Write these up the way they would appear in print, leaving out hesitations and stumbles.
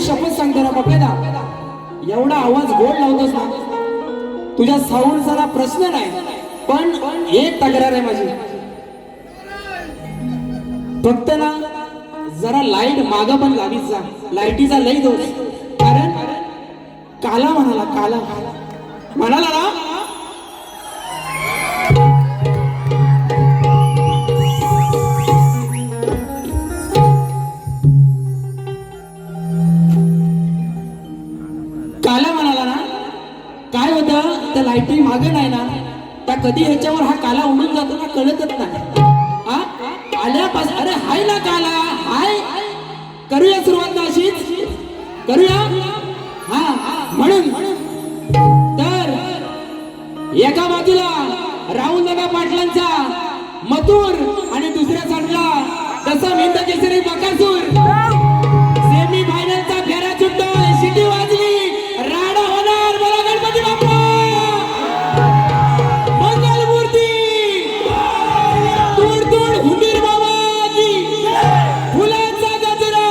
शपथ सांगतो ना बघा, एवढा आवाज गोड लावतोस ना, तुझ्या साऊंडचा प्रश्न नाही, पण एक तक्रार आहे माझी, फक्त ना जरा लाईट माग पण लावीत जा, लाईटीचा लई दोष. कारण काला म्हणाला ना, काला म्हणाला ना, काय होतं त्या लाईटी मागे नाही ना, त्या कधी ह्याच्यावर हा काला उडून जातो ना कळतच नाही. हा आल्यापासून अरे हाय ना काला, हाय करूया सुरुवात ना अशीच करूया. हा म्हणून तर एका बाजूला राहुल दादा पाटलांचा मथुर आणि दुसऱ्या साईडला तसा मेंदा केसरी बकासूर. सेमी फायनलचा फेरा सुटतोय, शिटी वाजली, राडा होणार. बोला गणपती बाप्पा, मंगल मूर्ती, तूड तूड हुंदीर बाबाजी, फुलांचा गजरा,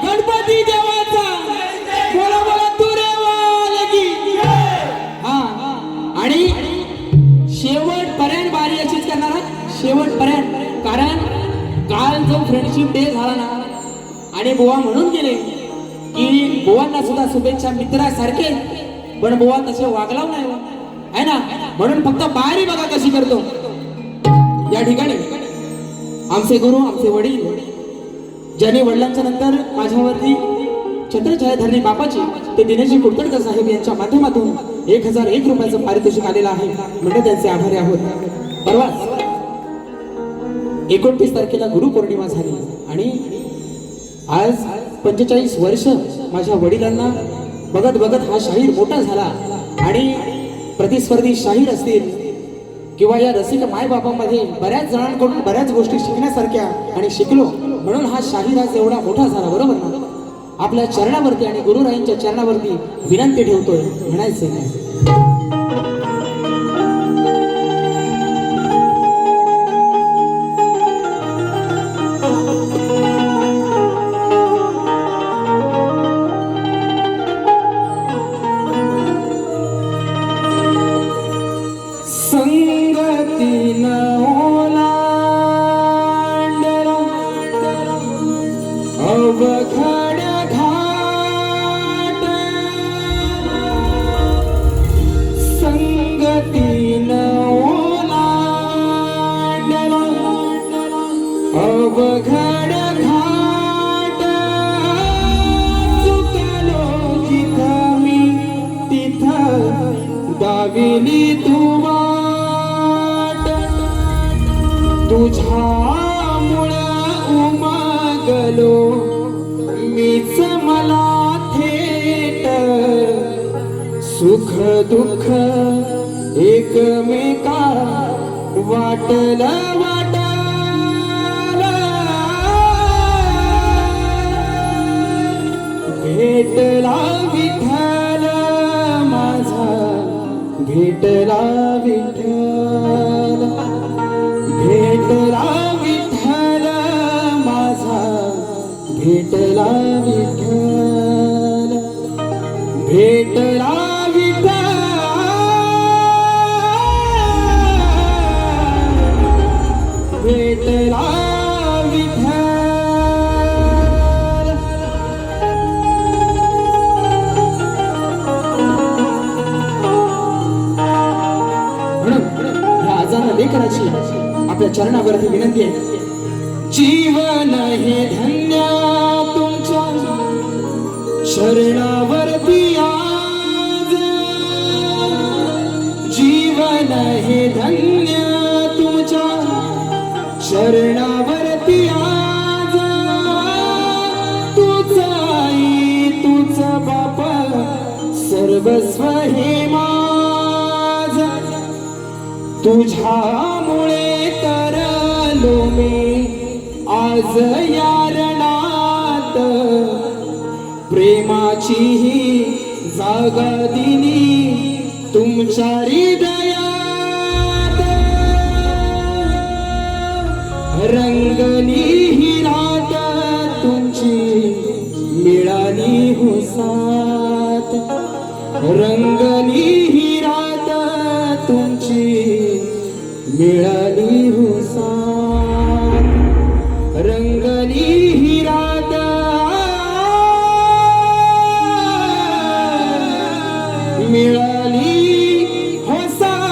गणपती देवाचा, बोला बोला तुरेवाल की. हा आणि शेवटपर्यंत बारी अशीच करणार, शेवटपर्यंत. कारण काल जो फ्रेंडशिप डे झाला ना, आणि बुवा म्हणून गेले की बुवांना सुद्धा शुभेच्छा मित्रासारखे, पण बुवा तसे वागलाव नाही आहे ना, म्हणून फक्त बारी बघा कशी करतो. या ठिकाणी आमचे गुरु, आमचे वडील, ज्यांनी वडिलांच्या नंतर माझ्यावरती छत्रछायाधरणी बापाची ते दिनेशजी कुडतडकर साहेब यांच्या माध्यमातून 1001 रुपयाचं पारितोषिक आलेलं आहे, म्हणजे त्यांचे आभारी आहोत. परवा 29 तारखेला गुरुपौर्णिमा झाली आणि आज 45 वर्ष माझ्या वडिलांना बघत बघत हा शाहीर मोठा झाला. आणि प्रतिस्पर्धी शाहीर असतील किंवा या रसिक मायबापामध्ये बऱ्याच जणांकडून बऱ्याच गोष्टी शिकण्यासारख्या आणि शिकलो, म्हणून हा शाहीर आज एवढा मोठा झाला. बरोबर ना? आपल्या चरणावरती आणि गुरुरायांच्या चरणावरती विनंती ठेवतोय, म्हणायचं नाही. अवघड घाट चुकलो जिथं मी तिथं दाविली तू वाट. तुझ्यामुळं उमगलो मीच मला थेट, सुख दुःख एकमेका वाटलं भेटला विठ्ठल माझा, भेटला विठ्ठल, भेटला विठ्ठल माझा, भेटला विठ्ठल, भेटला विठ्ठल, भेटला विठ्ठल. लेकराची आपल्या चरणावरती विनंती आहे. जीवन हे धन्य तुमच्या शरणावरती आज, जीवन हे धन्य तुमच्या शरणावरती आज. तुझ आई तुझ बाप सर्वस्व हे माझ, तुझ्यामुळे तरलो मी आज यारणात. प्रेमाची ही जागा दिली तुमच्या हृदयात. रंगली ही रात तुमची मिळाली हो साथ, रंगली ही रात तुमची मिळाली हो साथ, रंगली ही रात मिळाली हो साथ.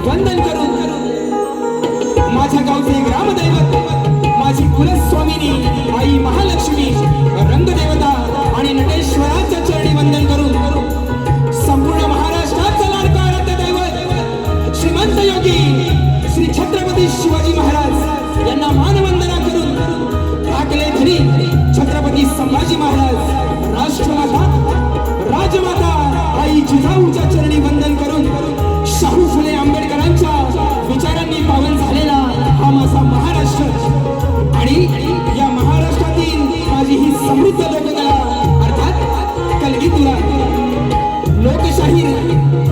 वंदन करून माझ्या गावचे ग्रामदैवत माझी कुलस्वामिनी आई महालक्ष्मी रंगदेवता आणि नटेश्वराच्या चरणी वंदन करून संपूर्ण महाराष्ट्राचा लाडका आराध्य दैवत श्रीमंत योगी श्री छत्रपती शिवाजी महाराज यांना मानवंदना करून टाकले धनी छत्रपती संभाजी महाराज राष्ट्रमाता राजमाता आई जिजाऊच्या चरणी वंदन करून शाहू फुले आंबेडकरांच्या विचारांनी पावन झालेला हा माझा महाराष्ट्र आणि या महाराष्ट्रातील माझी ही समृद्ध लोककला अर्थात कलगीतुरा लोकशाहीर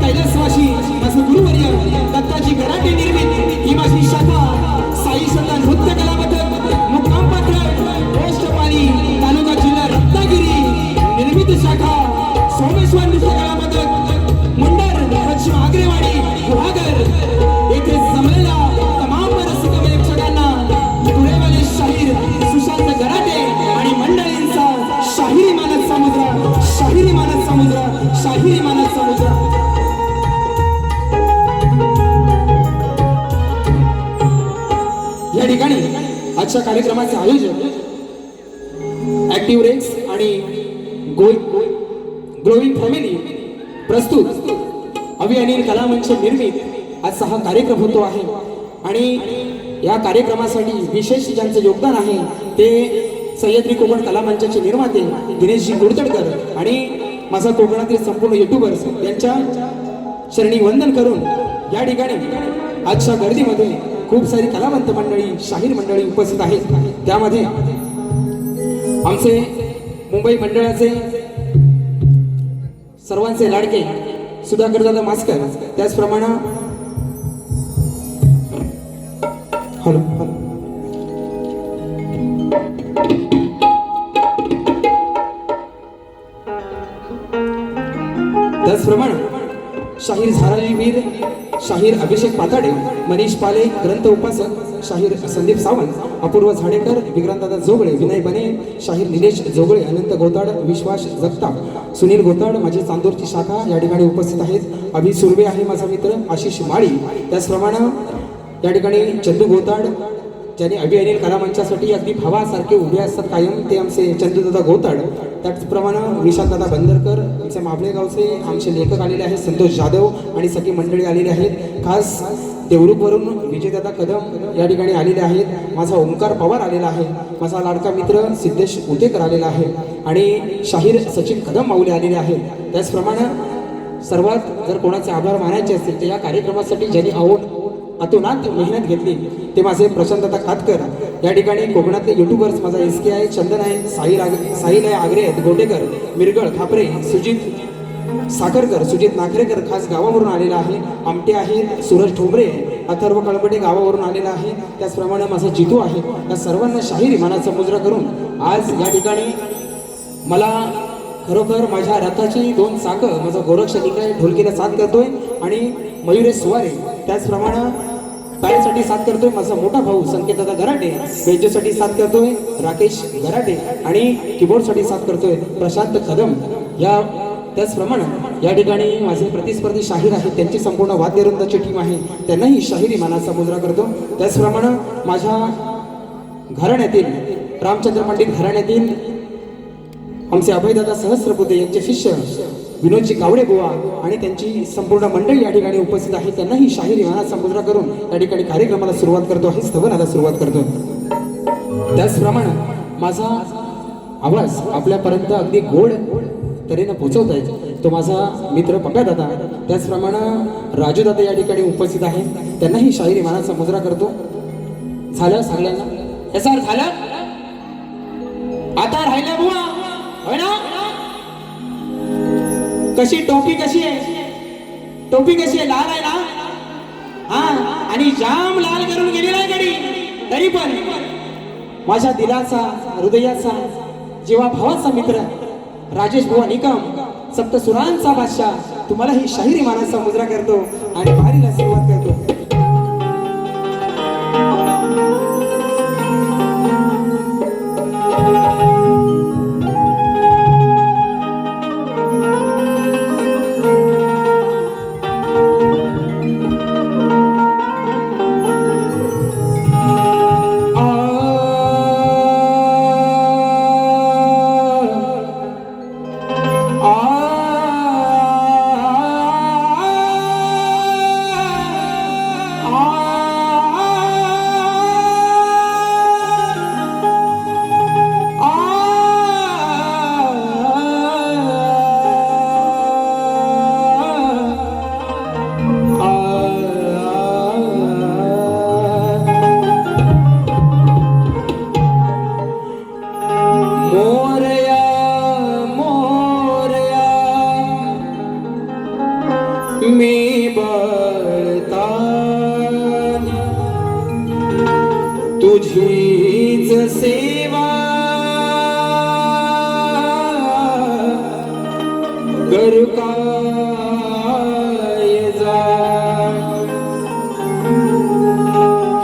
कैलासवासी माझं गुरुवर्य दत्ताजी गराटे निर्मित ही माझी शाखा साई संत नृत्य कला पथक मुक्काम पात्र पोस्टपाली तालुका जिल्हा रत्नागिरी निर्मित शाखा सोमेश्वर नृत्य कला पथक मंडळ पश्चिम आग्रेवाडी गुहागर येथे जमलेल्या तमाम रसिक प्रेक्षकांना पुणेवाले शाहीर सुशांत गराटे आणि मंडळींचा शाहिरी मानस समुद्र शाहिरी मानस समुद्र शाहिरी मानस समुद्र. या ठिकाणी आजच्या कार्यक्रमाचे आयोजक ऍक्टिव्ह रेक्स आणि ग्रोविंग फॅमिली प्रस्तुत अभि अनिल कला मंच निर्मित आजचा हा कार्यक्रम होतो आहे आणि या कार्यक्रमासाठी विशेष ज्यांचं योगदान आहे ते सह्याद्री कोकण कला मंचाचे निर्माते दिनेशजी गुडतडकर आणि माझा कोकणातील संपूर्ण युट्यूबर्स यांच्या चरणी वंदन करून या ठिकाणी आजच्या गर्दीमध्ये खूप सारी कलावंत मंडळी शाहीर मंडळी उपस्थित आहेत. त्यामध्ये आमचे मुंबई मंडळाचे सर्वांचे लाडके सुधाकर दादा मास्कर त्याचप्रमाणे हॅलो त्याचप्रमाणे शाहीर झाराजी वीर शाहीर अभिषेक पाताडे मनीष पाले ग्रंथ उपासक शाहीर संदीप सावंत अपूर्व झाडेकर विक्रांतदादा जोगळे विनय बने शाहीर निलेश जोगळे अनंत गोताड विश्वास जगताप सुनील गोताड माझी चांदूरची शाखा या ठिकाणी उपस्थित आहेत. अभि सुर्वे आहे माझा मित्र आशिष माळी त्याचप्रमाणे या ठिकाणी चंदू गोताड ज्यांनी अभि अनिल कला मंचासाठी अगदी भावासारखे उभे असतात कायम ते आमचे चंदूदादा गोताड. त्याचप्रमाणे विशालदादा बंदरकर आमचे माबळे गावचे आमचे लेखक आलेले आहेत संतोष जाधव आणि सगळी मंडळी आलेली आहेत. खास देवरुखवरून विजयदादा कदम या ठिकाणी आलेले आहेत. माझा ओंकार पवार आलेला आहे. माझा लाडका मित्र सिद्धेश उतेकर आलेला आहे आणि शाहीर सचिन कदम माऊली आलेले आहेत. त्याचप्रमाणे सर्वात जर कोणाचे आभार मानायचे असतील तर या कार्यक्रमासाठी ज्यांनी अतोनात मेहनत घेतली ते माझे प्रशांतदा कातकर या ठिकाणी कोकणातले युट्यूबर्स माझा एसके आहे चंदन आहे साहिल आहे आग्रे आहेत गोटेकर मिरगळ खापरे सुजित साखरकर सुजित नाखरेकर खास गावावरून आलेला आहे. आमटे आहेत सूरज ठोंबरे अथर्व कळबडे गावावरून आलेला आहे. त्याचप्रमाणे माझा जितू आहे. या सर्वांना शाहिरी मानाचा मुजरा करून आज या ठिकाणी मला खरोखर माझ्या रथाची दोन चाकं माझा गोरक्ष निकाय ढोलकीला साथ करतोय आणि मयुरेश सुवारे त्याचप्रमाणे ताईसाठी साथ करतोय माझा मोठा भाऊ संकेत दादा गराटे, बेंजोसाठी साथ करतोय राकेश गराटे आणि कीबोर्डसाठी साथ करतोय प्रशांत कदम. या त्याचप्रमाणे या ठिकाणी माझे प्रतिस्पर्धी शाहीर आहेत, त्यांची संपूर्ण वाद्यवृंदाची टीम आहे, त्यांनाही शाहिरी मानाचा मुजरा करतो. त्याचप्रमाणे माझ्या घराण्यातील रामचंद्र पंडित घराण्यातील आमचे अभयदादा सहस्रबुद्धे यांचे शिष्य विनोदजी कावडे बुवा आणि त्यांची संपूर्ण मंडळी या ठिकाणी उपस्थित आहे, त्यांनाही शाहिरी मानाचा मुजरा करून या ठिकाणी कार्यक्रमाला सुरुवात करतो आहे, स्तवनाला सुरुवात करतो. त्याचप्रमाणे माझा आवाज आपल्यापर्यंत अगदी गोड तऱ्हेनं पोहोचवता येतो तो माझा मित्र पप्या दादा. त्याचप्रमाणे राजू दादा या ठिकाणी उपस्थित आहे, त्यांनाही शाहिरी मानाचा मुजरा करतो. झालं सगळ्यांना याचा झालं. आता राहिला बुवा होय ना. कशी टोपी कशी आहे, टोपी कशी आहे, लाल आहे ना. हा आणि जाम लाल करून गेलेला आहे गडी, तरी पण माझ्या दिलाचा हृदयाचा जीवा भावाचा मित्र राजेश बुवा निकम सप्तसुरांचा बादशाह तुम्हाला ही शाहिरी मानाचा मुजरा करतो आणि बारीला सुरुवात करतो. मी बळता तुझीच सेवा करू काय जा.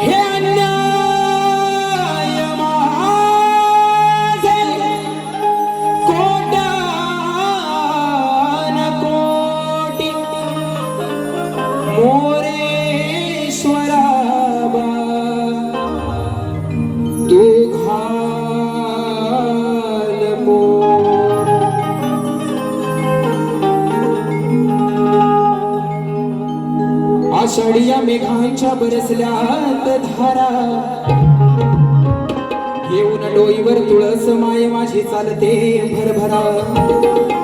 हे अन्याय माझे कोट्यान कोटी मोरेश्वरा तू घाल पोट. आषाढीया मेघांच्या बरसल्यात धारा घेऊन डोईवर तुळस माय माझी चालते भरभरा.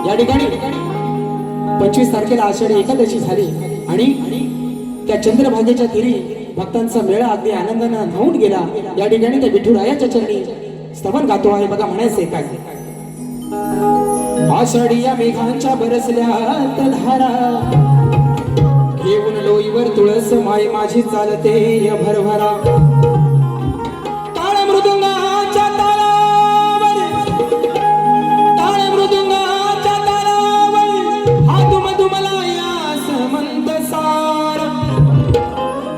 या ठिकाणी 25 तारखेला आषाढी एकादशी झाली आणि त्या चंद्रभागेच्या तीरी भक्तांचा मेळा अगदी आनंदाने धावून गेला. या ठिकाणी त्या विठुरायाच्या चरणी स्तवन गातो आहे बघा, म्हणायचंय काय. आषाढी या मेघांच्या बरसल्यात धारा घेऊन लोईवर तुळस माय माझी चालते भरभरा. टाळ मृदुंगाच्या तालावर, टाळ मृदुंगाच्या तालावर हात मधुमला यास मंत सार.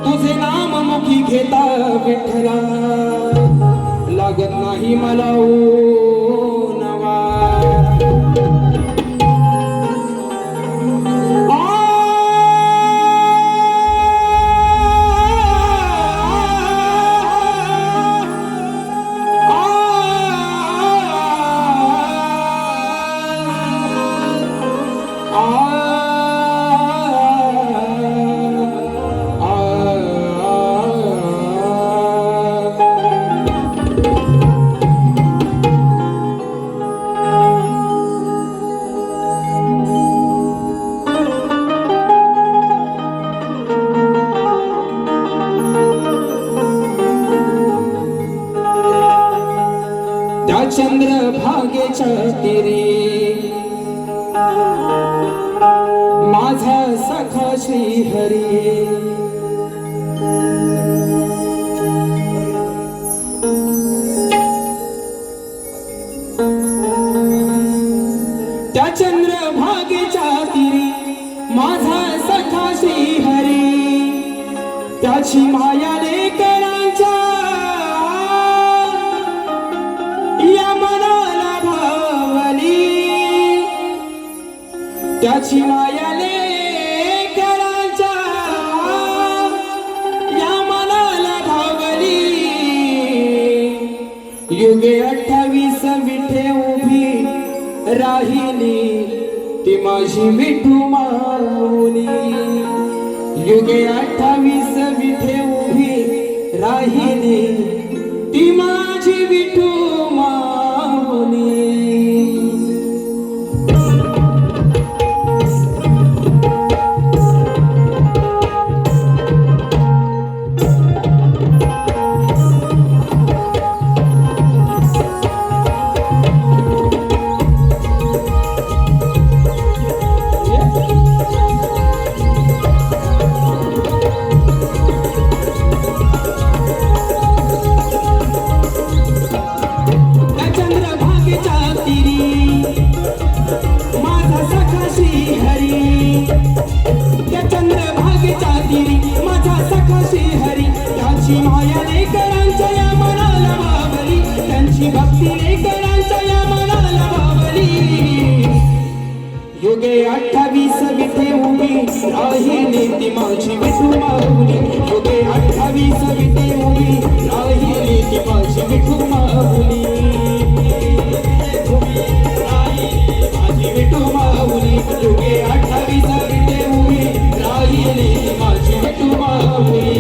तुझे नाम मुखी घेता विठ्ठला लागत नाही मला नवा. चंद्रभागेच्या तीरी माझा सखा श्रीहरी. त्या चंद्रभागेच्या तीरी माझा सखा श्रीहरी. त्या त्याची माया लेकरांच्या या मनाला भावली, त्याची माया लेकरांच्या या मनाला भावली. युगे 28 विठे उभी राहिली ती माझी विठू माऊली. युगे 28 विठे उभी राहिली ती माझी विठू माऊली. त्यांची माया लेकरांच्या या मनाला भावली, त्यांची भक्ती लेकरांच्या या मनाला भावली. युगे 28 विठे उभी राहिली ती माझी विठू माऊली. युगे 28 विठे उभी राहिली ती माझी विठू माऊली. माझी विठू माऊली. युगे 28 विठे उभी राहिली ती माझी विठू माऊली.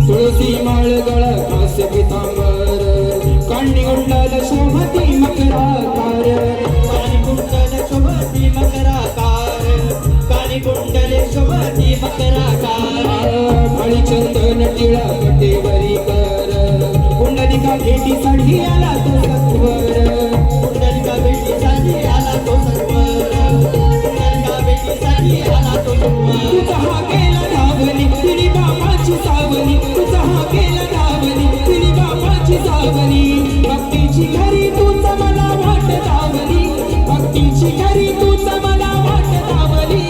तुळसी माळ गळा कासे पितांबर, कांडी कुंडल शोभती मकराकार. कानी कुंडल शोभती मकराकार, कानी कुंडल शोभती मकराकार. फळी चंदन टिळा कटेवरी कर, कुंडलिका भेटी साडी आला तो सत्वर. कुंडलिका भेटीसाठी आला तो सत्वर, कुंडलिका भेटीसाठी आला तो सत्वर. तुझा हा गेला धावली तिने बापाची सावली, तुझा हा गेला धावली तिने बापाची सावली. भक्तीची घरी तूच मला वाट धावली, भक्तीची घरी तूच मला वाट धावली.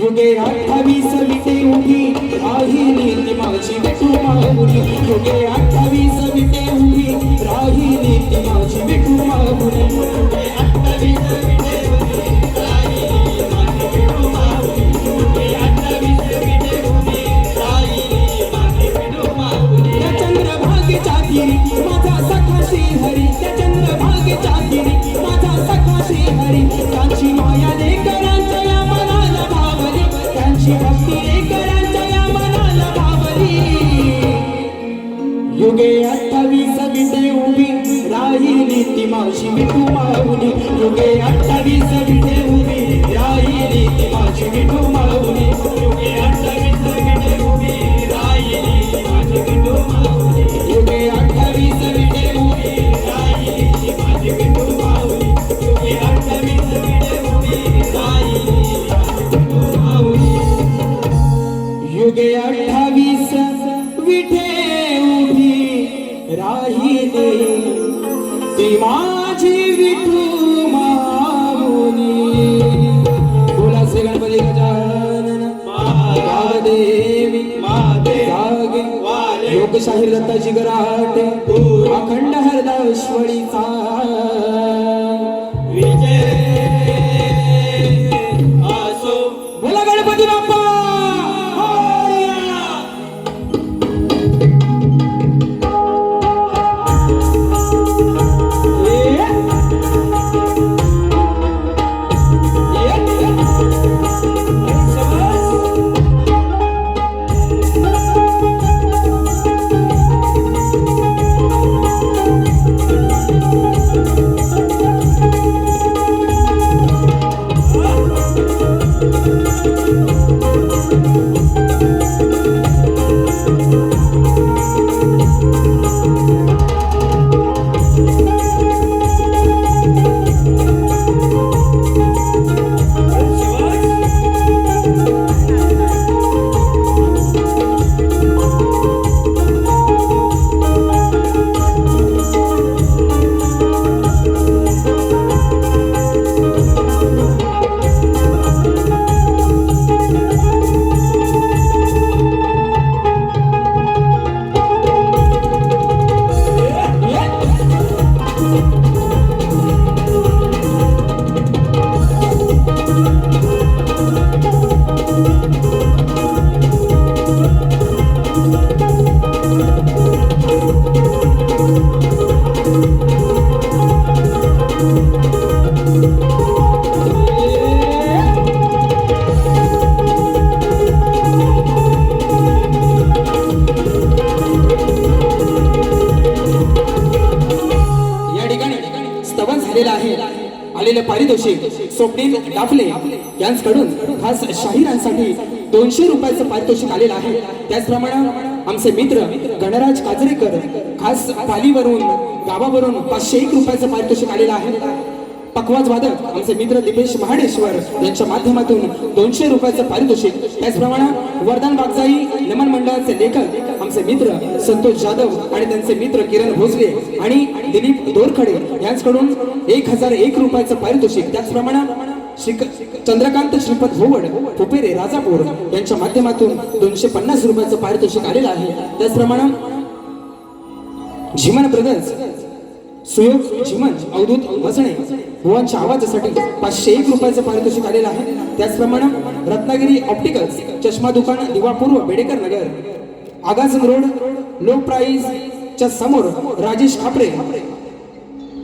युगे 28 विठे उभी राहिली ती माझी विठू माऊली. युगे 28 विठे उभी राहिली ती माझी विठू माऊली. युगे 28 विठे उभी राहिली माझी विठू माऊली. युगे 28 विठे उभी राहिली माझी विठू माऊली. त्या चंद्रभागेच्या तीरी माझा सखा श्रीहरी, त्या चंद्रभागेच्या तीरी माझा सखा श्रीहरी. त्यांची माया लेकरांच्या या मनाला भावली, त्यांची भक्ती लेकरांच्या या मनाला भावली. युगे 28 विठे उभी राहिली ती माझी विठू माऊली. युगे 28 विठे उभी राहिली ती माझी विठू माऊली. युगे 28 विठे उभी राहिली माझी विठू माऊली. युगे 28 विठे उभी राहिली माझी विठू माऊली. युगे 28 विठे उभी राहिली माझी विठू माऊली. युगे 28 विठे उभी राहिली ती माझी विठू माऊली. बोला श्री गणपती गजानन महादेवी जागे लोकशाहीर दत्ताजी गराटे अखंड हरदाश्वरीचा विजय असो. बोला गणपती बाप्पा मोरया. पहिलं पारितोषिक स्वप्नील डाफले यांच्याकडून खास शाहिरांसाठी 200 रुपयाचं पारितोषिक आलेलं आहे. त्याचप्रमाणे आमचे मित्र गणराज काजरेकर खास पालीवरून गावावरून 501 रुपयाचं पारितोषिक आलेलं आहे. पखवाज वादक आमचे मित्र दिपेश महाडेश्वर यांच्या माध्यमातून 200 रुपयाचं पारितोषिक. त्याचप्रमाणे वर्धन बागजाई नमन मंडळाचे लेखक आमचे मित्र संतोष जाधव आणि त्यांचे मित्र किरण भोसले आणि दिलीप दोरखडे यांच्याकडून 1001 रुपयाचं पारितोषिक. त्याचप्रमाणे चंद्रकांत श्रीपद भोवड फुपेरे राजापूर यांच्या माध्यमातून 250 रुपयाचं पारितोषिक आलेलं आहे. त्याचप्रमाणे झिमन ब्रदर्स सुयोग झिमन अवधूत वसणे भुवांच्या आवाजासाठी 501 रुपयाचं पारितोषिक आलेलं आहे. त्याचप्रमाणे रत्नागिरी ऑप्टिकल्स चष्मा दुकान दिवा पूर्व बेडेकर नगर आगासन रोड लो प्राइस च्या समोर राजेश खापरे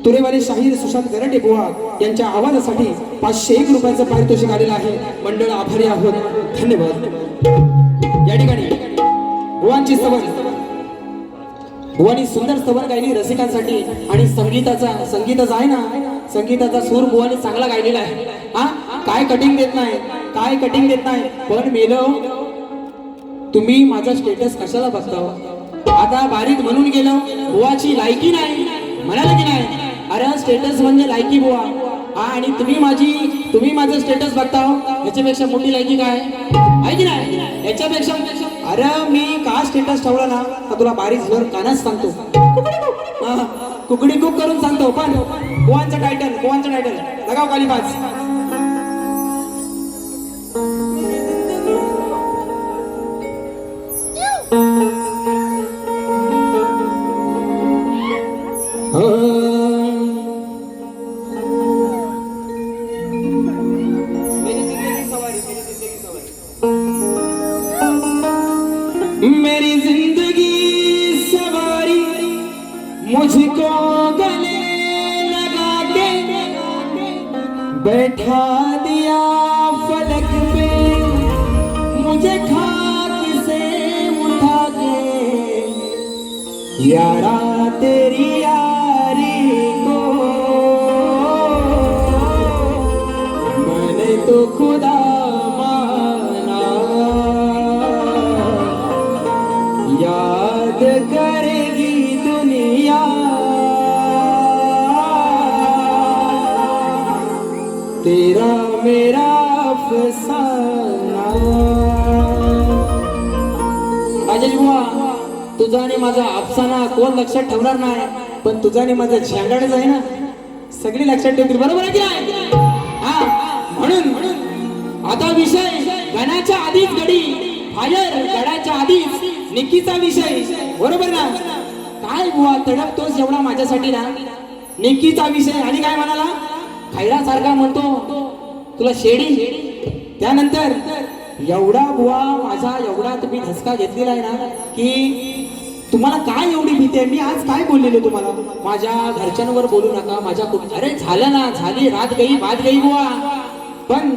तुरेवाले शाहीर सुशांत गराटे बुवा यांच्या आवाजासाठी 501 रुपयाचं पारितोषिक आलेलं आहे. मंडळ आभारी आहोत. धन्यवाद. या ठिकाणी बुवांची सवय बुवानी सुंदर स्तवन गायली रसिकांसाठी आणि संगीताचा आहे ना संगीताचा सूर बुवानी चांगला गायलेला आहे. हा काय कटिंग देत नाही पण मेलो तुम्ही माझा स्टेटस कशाला बघताव. आता बारीक म्हणून गेलो बुवाची लायकी नाही म्हणाला की नाही. अरे स्टेटस म्हणजे लायकी बुवा. हा आणि तुम्ही माझं स्टेटस बघताव याच्यापेक्षा मोठी लायकी काय आहे की नाही. याच्यापेक्षा अरे मी का स्टेटस ठेवला ना तर तुला बारीक जर कानाच सांगतो कुकडी कुक करून सांगतो. पण बुवांचं टायटल लगाव खाली पाच. मेरी जिंदगी सवारी मुझको गले लगा के बैठा दिया फलक पे मुझे खाक से उठा के यारा तेरी यारी को मैंने तो खुदा याद करेगी दुनिया तेरा मेरा अफसाना. राजेश बुवा तुझा आणि माझा अफसाना कोण लक्षात ठेवणार नाही पण तुझा आणि माझा झेंगाडच आहे ना सगळी लक्षात ठेवतील. बरोबर आहे की नाही. हा म्हणून आता विषय गणाच्या आधीच गडी फायर गडाच्या आधीच निकीचा विषय. बरोबर ना. काय बुवा तडपतोस एवढा माझ्यासाठी ना निकीचा विषय. आणि काय म्हणाला खैरासारखा म्हणतो तुला शेडी. त्यानंतर एवढा बुवा माझा एवढा तुम्ही धसका घेतलेला आहे ना की तुम्हाला काय एवढी भीती आहे. मी आज काय बोललेलो तुम्हाला माझ्या घरच्यांवर बोलू नका माझ्या अरे झालं ना झाली रात गई बात गई बुवा. पण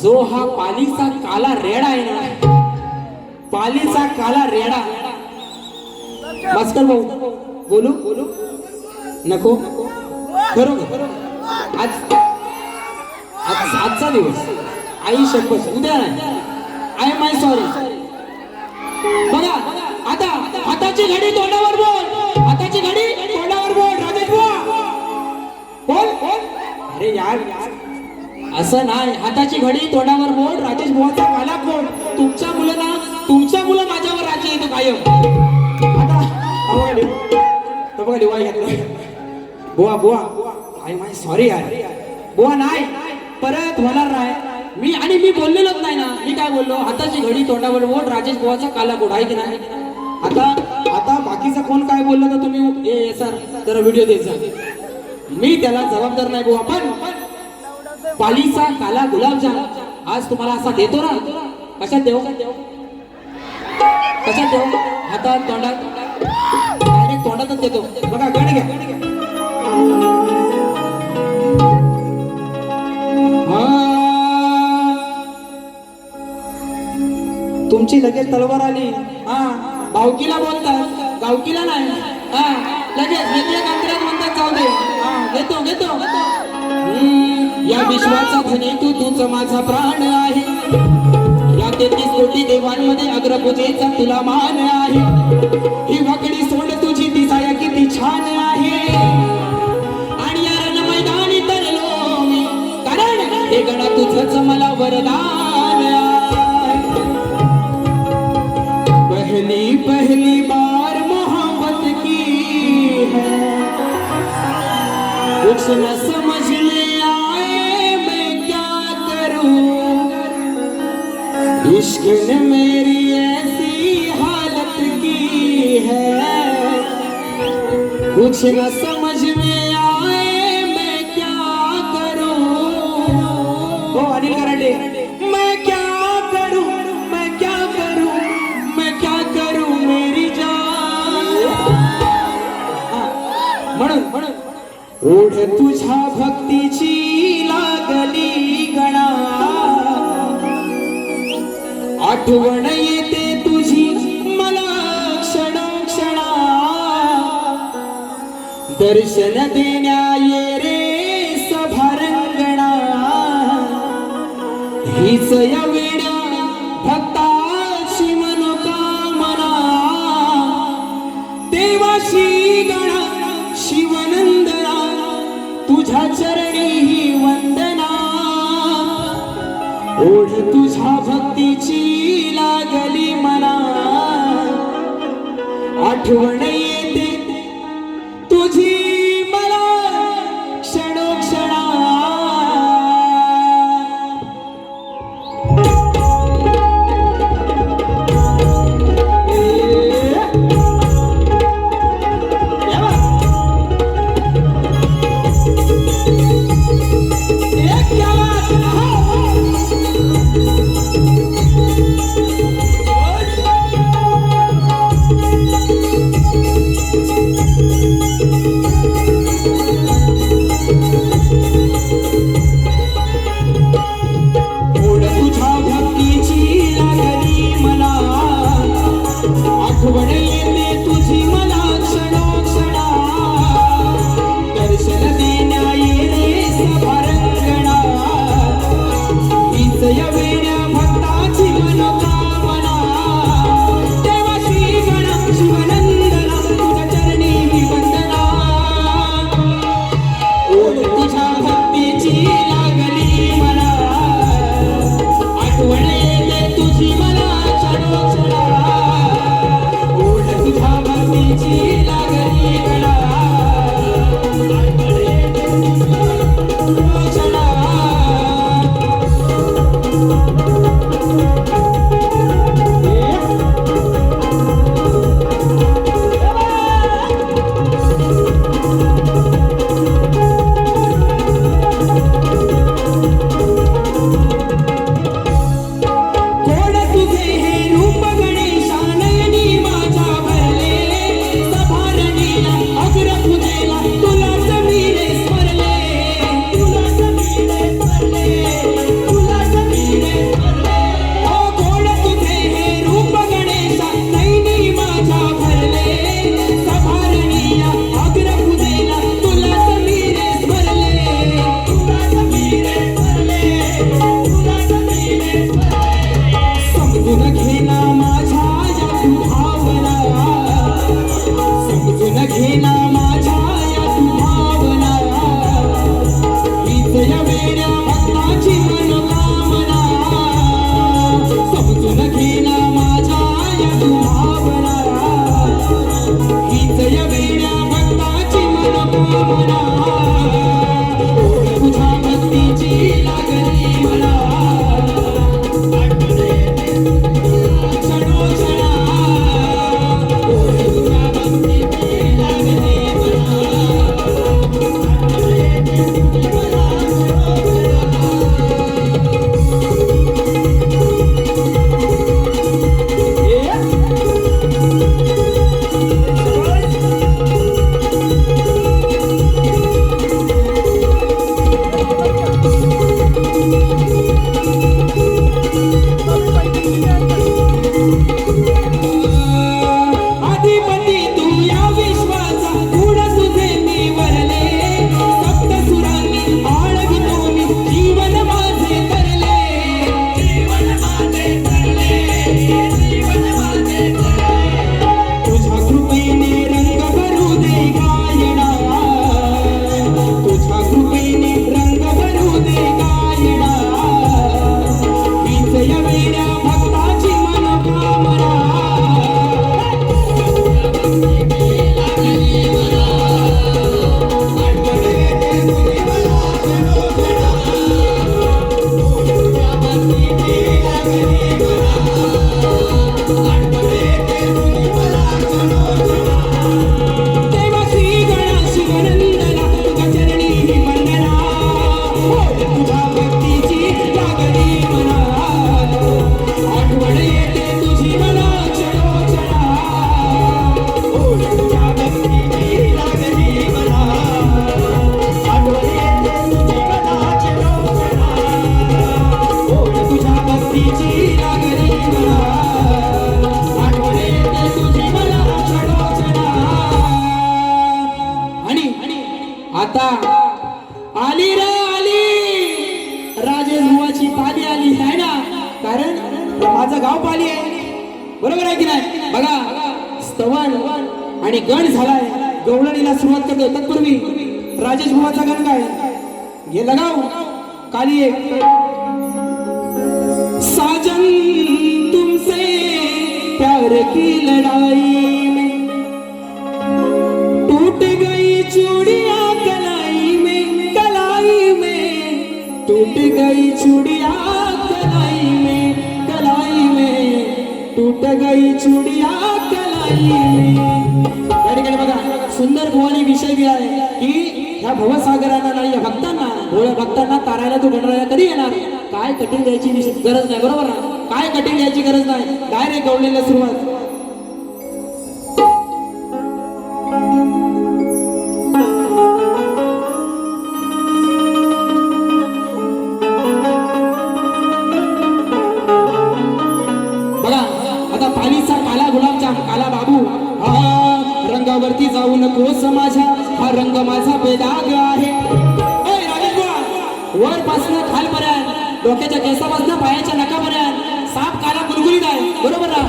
जो हा पालीचा काला रेडा आहे ना पालीचा काला रेडा भास्कर भाऊ बोलू नको बरोबर. आजचा दिवस आई शपथ उद्या नाही. I my sorry. बघा आता हाताची घडी तोंडावर बोल. हाताची घडी तोंडावर बोल. राजेश बुवा बोल. अरे यार असं नाही. हाताची घडी तोंडावर बोल. राजेश बुवाचा काला बोल. तुमच्या मुलं माझ्यावर राज्य येतो कायम. आता बघा दिवाळी घातली बुवा आय माय सॉरी यार बुवा नाही परत होणार नाही. मी बोललेलोच नाही ना. मी काय बोललो हाताची घडी तोंडावर बोल राजेश बुवाचा काला गोड आहे की नाही. आता बाकीचा कोण काय बोललं तर तुम्ही ए सर जरा व्हिडिओ द्यायचा मी त्याला जबाबदार नाही बुवा. पण पालीचा काला गुलाबजाम आज तुम्हाला असा देतो ना. कशात देऊ हातात तोंडात डायरेक्ट तोंडातच देतो. बघा गण घ्या. तुमची लगेच तलवार आली. हा भावकीला बोलतात गावकीला नाही. हा लगेच वेगळ्या कांत्र्यात म्हणतात जाऊ दे. हा घेतो या विश्वाचा धनी तूच माझा प्राण आहे. या 33 कोटी देवांमध्ये अग्रपूजेचा तुला मान आहे. ही वाकडी सोड तुझी दिसाया किती छान आहे. आणि या रण मैदानी तरलो मी, कारण हे गणा तुझंच मला वरदान आहे. पहली पहली बार मोहब्बत की है, कुछ न समझ में आए मैं क्या करूं. इश्क ने मेरी ऐसी हालत की है, कुछ न समझ में आए मैं क्या करूं. हो अनिल कराटे, मैं क्या करूं, मैं क्या करूं, मैं क्या करूं मेरी जान. म्हणून ओढ तुझ्या भक्तीची लागली गणा, आठवण येते तुझी मला क्षणा. दर्शन देण्या ये रे सभारंगणा, हीच या वेड्या भक्ताची मनोकामना. देवाशी गणा शिवनंदना, तुझ्या चरणी ही वंदना. ओढ तुझ्या भक्तीची लागली मना, आठवण येते तुझी मला क्षणोक्षणा. नाही? बघा स्तवन आणि गण झालाय. गवळणीला सुरुवात करतो. तत्पूर्वी राजेश भुवाचा गण काय हे लगाव काली एक साजन तुमसे प्यार की लड़ाई में टूट गई चूड़ियां कलाई में टूट गई चूड़ियां कलाई में टूट गई चूड़ियां कलाई में. या ठिकाणी बघा सुंदर भुवानी विषय दिलाय की ह्या भवसागरांना नाही या भक्तांना भोळ्या भक्तांना तारायला तो गणराया कधी येणार. काय कठीण द्यायची गरज नाही. बरोबर ना? काय कठीण द्यायची गरज नाही. डायरेक्ट गवळणीला सुरुवात. बघा आता पालीचा काला गुलाबजाम काला बाबू रंगावरती जाऊ नकोस माझ्या हा रंग माझा बेदाग आहे. वर पासन खालपर्यंत डोक्याच्या केसापासून पायाच्या नकापर्यंत साप काला गुलगुलीत आहे. बरोबर ना?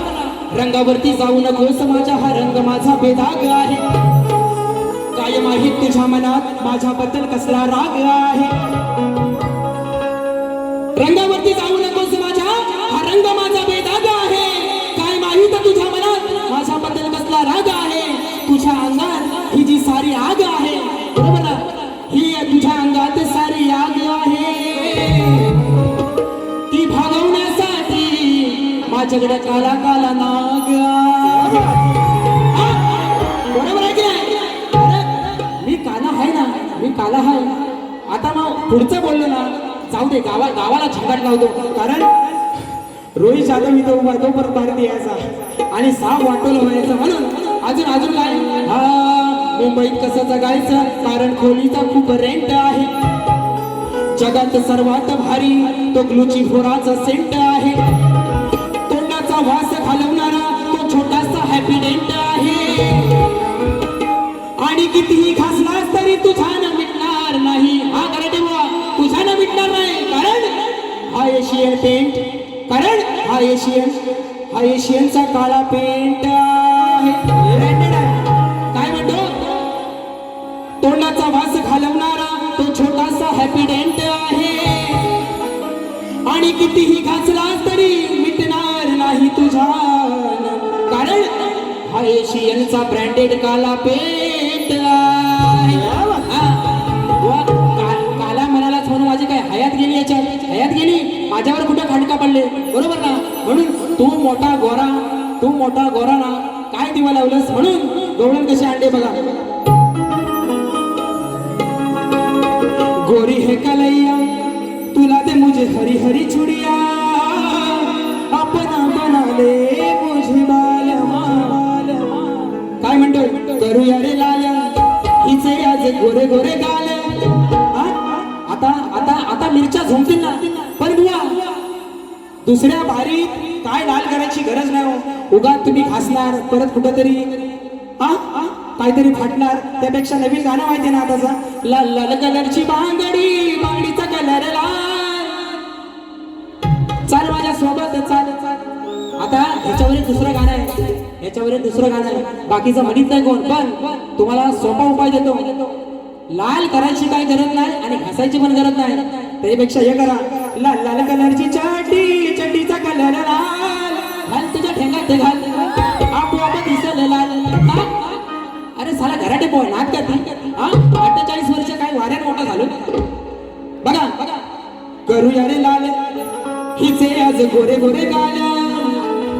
रंगावरती जाऊ नकोस माझ्या हा रंग माझा बेदाग आहे. काय माहीत तुझ्या मनात माझ्याबद्दल कसला राग आहे. रंगावरती जाऊ नकोस माझ्या हा रंग माझा बेदाग आहे. काय माहीत तुझ्या मनात माझ्याबद्दल कसला राग आहे. तुझ्या अंगात ही जी सारी आग आहे. बरोबर ना? ही तुझ्या अंगात सारी आग आहे. ती भागवण्यासाठी माझ्याकडे काला काला नाग आहे. बरोबर आहे की नाही? अरे, मी काला आहे ना. मी काला आहे. आता मग पुढचं बोललो ना जाऊ दे. गावाला झंगाट लावतो. कारण रोहित जाधव मी तो उभा तो परत भारत यायचा आणि साप वाटोल व्हायचं. म्हणून अजून काय मुंबईत कसं जगायचं कारण खोलीचा खूप रेंट आहे. जगात सर्वात भारी तो ग्लुची फोराचा सेंट आहे. तोंडाचा वास घालवणारा तो छोटासा हॅपी डेंट आहे. आणि कितीही घासलास तरी तुझ्यानं मिटणार नाही. हा कराटे बुवा तुझ्यानं मिटणार नाही. कारण हा एशियन पेंट. कारण हा एशियनचा काळा पेंट आहे. काय म्हणतो? तोंडाचा वास घालवणारा तो छोटासा हॅपी डेंट आहे. आणि कितीही घासलास तरी मिटणार नाही तुझा. कारण हा एशियनचा ब्रँडेड काला पेंट आहे. काला म्हणालाच म्हणून माझी काय हयात गेली. याच्यात हयात गेली. माझ्यावर कुठं खडका पडले. बरोबर ना? म्हणून तू मोठा गोरा ना काय दिवा लावलंस. म्हणून गवळण कसे अंडे बघा. गोरी है कलैया तुला दे मुझे हरी हरी चुड़िया अपना बना ले मुझे बालमा. काय म्हणतोय? करूया रे लाल्या हिचे आज गोरे गोरे गाल. आता मिरच्या झोमतील ना. पण बुवा दुसऱ्या भारीत काय लाल करायची गरज नाही हो. उगा तुम्ही घासणार परत कुठंतरी काहीतरी फाटणार. त्यापेक्षा नवीन गाणं माहिती ना आताचा लाल लाल कलरची बांगडीचा कलर लाल. चाल माझ्या सोबत चाल. आता ह्याच्यावर एक दुसरं गाणं आहे. बाकीचं म्हणत नाही कोण. पण तुम्हाला सोपा उपाय देतो. लाल करायची काय गरज नाही आणि घासायची पण गरज नाही. त्यापेक्षा हे करा लाल लाल कलरची चड्डीचा कलर लाल. घाल तुझ्या ठेंगात ते घाल आपोआप दिसल लाल. अरे साला घराटे पोय नाक का ती. 48 वर्ष काय वाऱ्यात मोठा झालो. बघा करूया रे लाल हिचे आज गोरे गोरे गाल.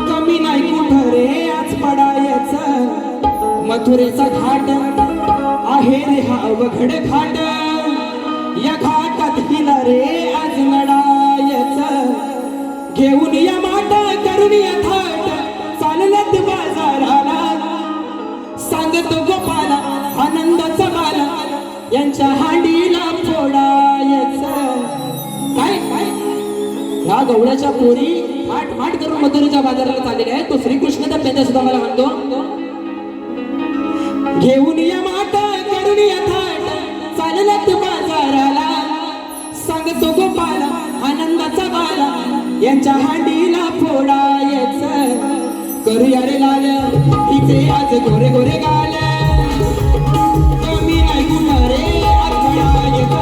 कमी नाही कुठं रे आज पडायचं. मथुरेचा घाट आहे रे हा अवघड घाट. या घाटात हिला रे आज लढायचं. घेऊन या माट करून या थाट चालत बाजाराला. सांगतो गोपाला आनंदाचा माला यांच्या हांडीला फोडायचं. काय ह्या गवळ्याच्या पोरी माट करून मथुरेच्या बाजाराला चाललेल्या आहेत. तो श्रीकृष्ण तर पेद्या सुद्धा मला म्हणतो. घेऊन या माट करून या थाट चालत बाजाराला. सांगतो गोपाला आनंदाचा बाला यांच्या हांडीला फोडायचं. करूया रे लाल तिचे आज गोरे गोरे गाल कमी नाही कुठं रे अडथळा येत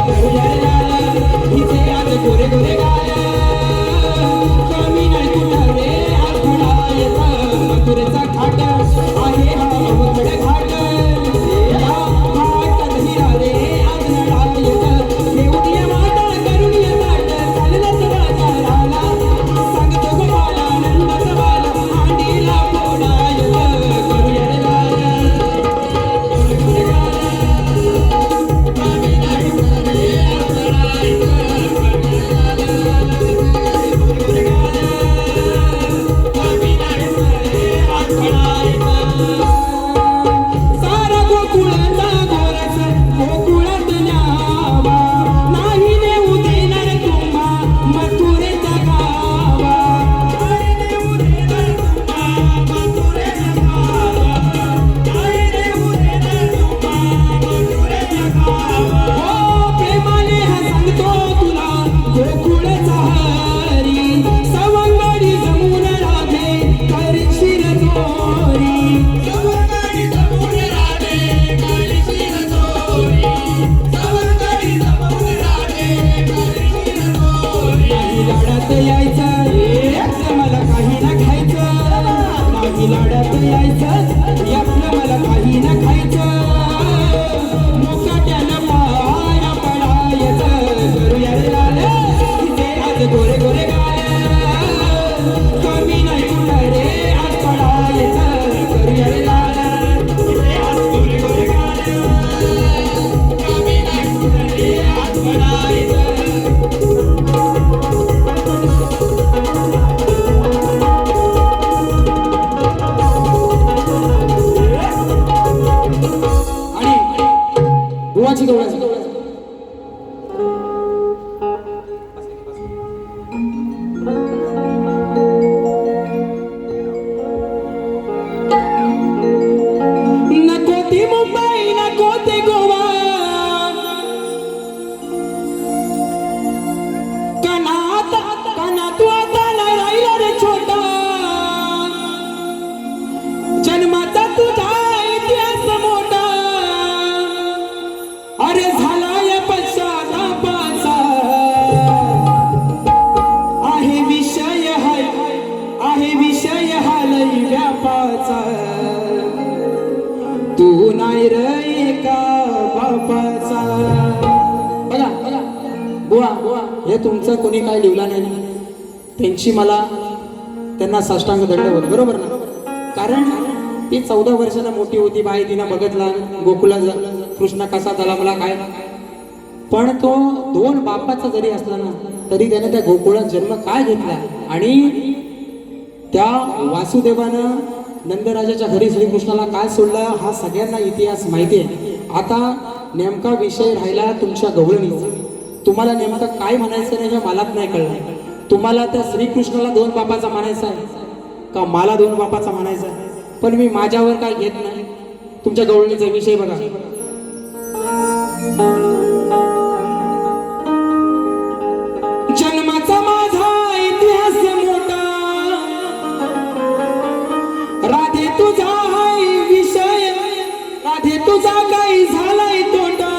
करूया रे लाल तिचे आज गोरे गोरे गाल कमी नाही कुठं रे अडथळा येत मथुरेचा घाट आहे हा अवघड घाट या घाटात हिरा रे आज नळा येत देऊया माता करुणीय ताट चाललंच बाजाराला सांगतो गोपाला नंदाचा बाला मांडीला फोडा येत करूया रे लाल सारा गोकुळाचा गोरस गोकुळात न्यावा नाही नेऊ देणार तुम्हा मथुरेचा गावा नाही नेऊ देणार तुम्हा मथुरेचा गावा नाही नेऊ देणार तुम्हा मथुरेचा गावा हो प्रेमाने हा सांगतो तुला गोकुळाचा हरी सवंगडी जमून राधे करशील चोरी सवंगडी जमून राधे करशील चोरी सवंगडी जमून राधे करशील चोरी नाही लाडात यायचं यातलं मला काही ना खायचं नाही लाडात यायचं यातलं मला काही ना खायचं मुकाट्यानं पाया पडायचं करूया रे लाल तिचे आज गोरे गोरे गाल कमी नाही कुठं रे आज पडायचं करूया रे लाल तिचे आज गोरे गोरे गाल कमी नाही कुठं रे आज पडायचं आणि बुवाची गवळाची नको ती मुंबई नको ते गोवा कनात तू आता नाही राहिला रे छोटा जन्माचा तुझा इतिहास मोठा अरे झाला या पश्चातापाचा आहे विषय हा लई व्यापाचा तू नाही रे का बापाचा बघा बुवा हे तुमचं कोणी काय लिहिलं नाही त्यांची मला त्यांना साष्टांग दंडवत बरोबर ना कारण ती 14 वर्षाला मोठी होती बाई तिनं बघितला गोकुला कृष्ण कसा झाला मला काय पण तो 2 बापाचा जरी असला ना तरी त्याने त्या गोकुळात जन्म काय घेतला आणि त्या वासुदेवानं नंदराजाच्या घरी श्रीकृष्णाला काय सोडलं हा सगळ्यांना इतिहास माहिती आहे आता नेमका विषय राहिला तुमच्या गवळणीचा तुम्हाला नेमकं काय म्हणायचं नाही हे मलाच नाही कळलं तुम्हाला त्या श्रीकृष्णाला 2 बापाचा म्हणायचा आहे का मला 2 बापाचा म्हणायचा आहे पण मी माझ्यावर काय घेत नाही तुमच्या गवळणीचा विषय बघा जन्माचा माझा इतिहास मोठा राधे तुझा हाय विषय राधे तुझा काही झालाय तोटा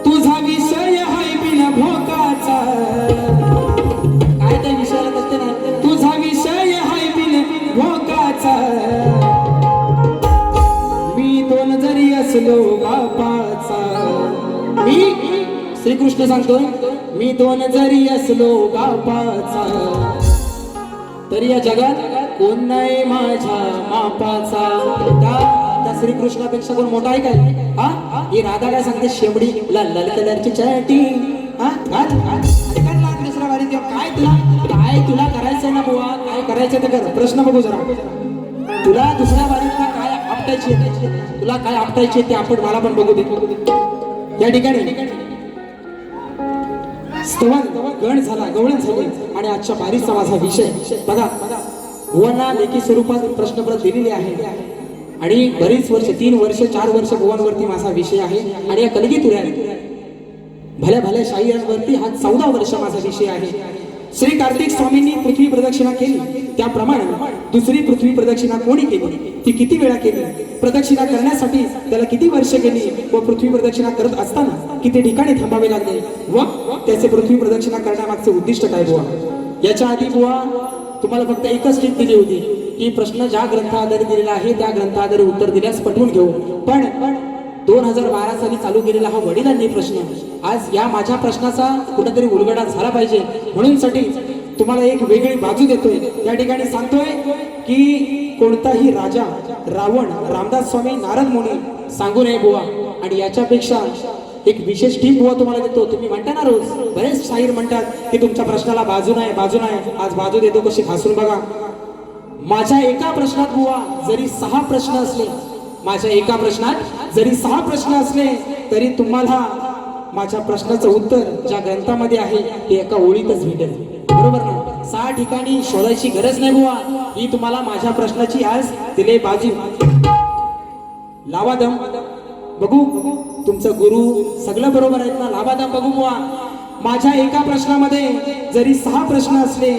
तुझा विषय हाय बिन भोकाचा काय त्या विषयाला करते ना तुझा विषय हाय बिन भोकाचा मी 2 जरी असलो बापाचा मी श्रीकृष्ण सांगतो मी 2 जरी असलो बापाचा तरी या जगात कोण नाही माझ्या मापाचा त्या श्रीकृष्णापेक्षा कोण मोठा आहे काय हा ही राधा काय सांगते शेवडी लाल लाल कलरची चटी हा दुसऱ्या वारी काय तुला करायचंय ना बुवा काय करायचं ते कर प्रश्न बघू जरा तुला दुसऱ्या वारीला काय आपटायची तुला काय आपटायची ते आपण मला पण बघू दे या ठिकाणी स्तवन गण झाला गवळण झाली आणि आजच्या बारीचा माझा विषय बघा भुवनांना लेखी स्वरूपात प्रश्नपत्र दिलेले आहे आणि बरीच वर्ष 3 वर्ष 4 वर्ष भुवनवरती माझा विषय आहे आणि या कलगी तुऱ्या भल्या भल्या शाहीरांवरती हा 14 वर्ष माझा विषय आहे श्री कार्तिक स्वामींनी पृथ्वी प्रदक्षिणा केली त्याप्रमाणे दुसरी पृथ्वी प्रदक्षिणा कोणी केली, ती किती वेळा केली, प्रदक्षिणा करण्यासाठी त्याला किती वर्ष गेली व पृथ्वी प्रदक्षिणा करत असताना किती ठिकाणी थांबावे लागले व त्याचे पृथ्वी प्रदक्षिणा करण्यामागचे उद्दिष्ट काय बुवा. याच्या आधी बुवा तुम्हाला फक्त एकच टीप दिली होती की प्रश्न ज्या ग्रंथाआधारे दिलेला आहे त्या ग्रंथाआधारे उत्तर दिल्यास पटवून घेऊ. पण 2012 साली चालू केलेला हा वडिलांनी प्रश्न आज या माझ्या प्रश्नाचा कुठेतरी उलगडा झाला पाहिजे म्हणून साठी तुम्हाला एक वेगळी बाजू देतोय. या ठिकाणी सांगतोय की कोणताही राजा रावण रामदास स्वामी नारद मुनी सांगू नये बुवा. आणि याच्यापेक्षा एक विशेष टीप बुवा तुम्हाला देतो. तुम्ही म्हणता ना रोज बरेच शाहीर म्हणतात की तुमच्या प्रश्नाला बाजू नाही बाजू नाही, आज बाजू देतो कशी हसून बघा. माझ्या एका प्रश्नात बुवा जरी 6 प्रश्न असले, माझ्या एका प्रश्नात जरी 6 प्रश्न असले तरी तुम्हाला माझ्या प्रश्नाचं उत्तर ज्या ग्रंथामध्ये आहे ते एका ओळीतच भेटेल. बरोबर ना? 6 ठिकाणी शोधायची गरज नाही बुवा. ही तुम्हाला माझ्या प्रश्नाची आज दिले बाजू. लावा दम बघू तुमचं गुरु सगळं बरोबर आहेत ना, लावा दम बघू बुवा. माझ्या एका प्रश्नामध्ये जरी 6 प्रश्न असले